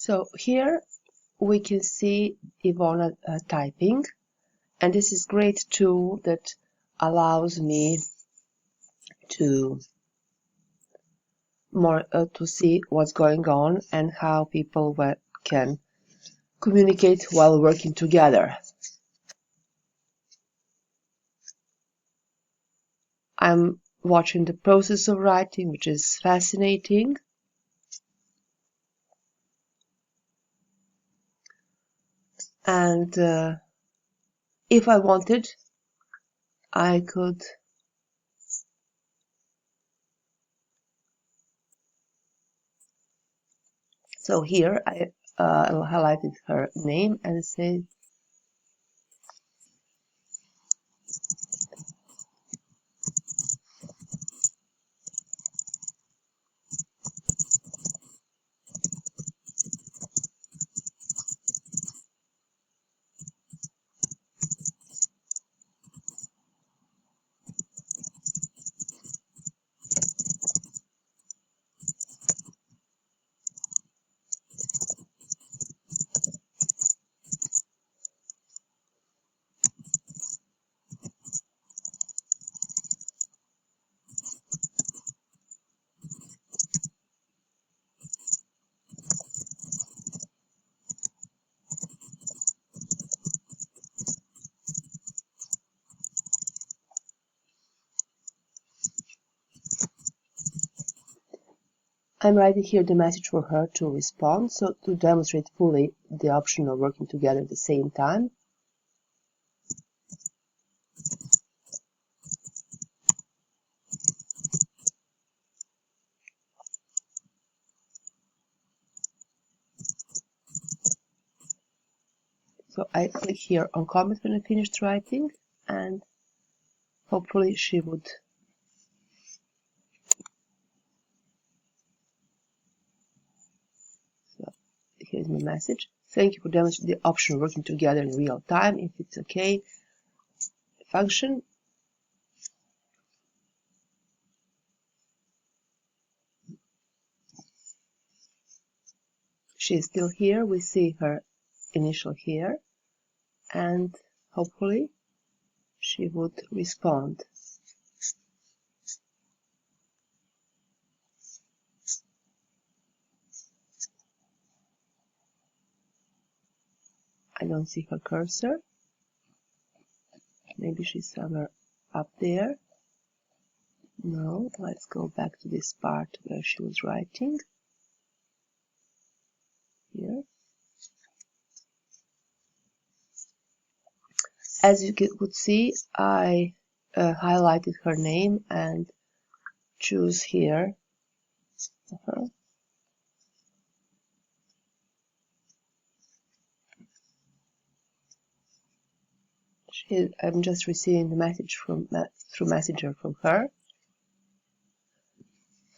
So here we can see Ivona typing, and this is a great tool that allows me to to see what's going on and how people can communicate while working together. I'm watching the process of writing, which is fascinating. And if I wanted, I could so here I highlighted her name and say I'm writing here the message for her to respond, so to demonstrate fully the option of working together at the same time. So I click here on comment when I finished writing, and hopefully she would. So here's my message. Thank you for demonstrating the option of working together in real time. If it's okay, function. She is still here. We see her initial here, and hopefully she would respond. I don't see her cursor. Maybe she's somewhere up there. No, let's go back to this part where she was writing. Here. As you could see, I highlighted her name and choose here. I'm just receiving the message through Messenger from her.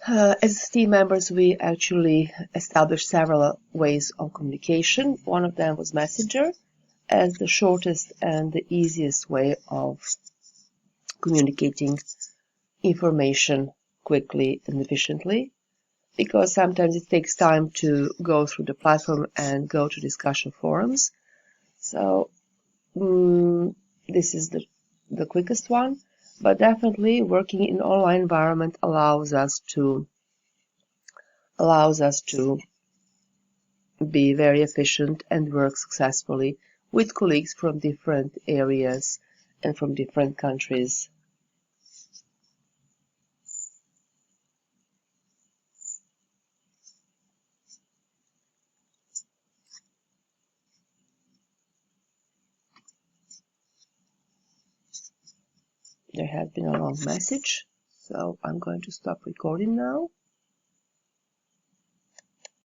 As team members, we actually established several ways of communication. One of them was Messenger, as the shortest and the easiest way of communicating information quickly and efficiently, because sometimes it takes time to go through the platform and go to discussion forums. So this is the quickest one, but definitely working in online environment allows us to be very efficient and work successfully with colleagues from different areas and from different countries. There has been a long message, so I'm going to stop recording now.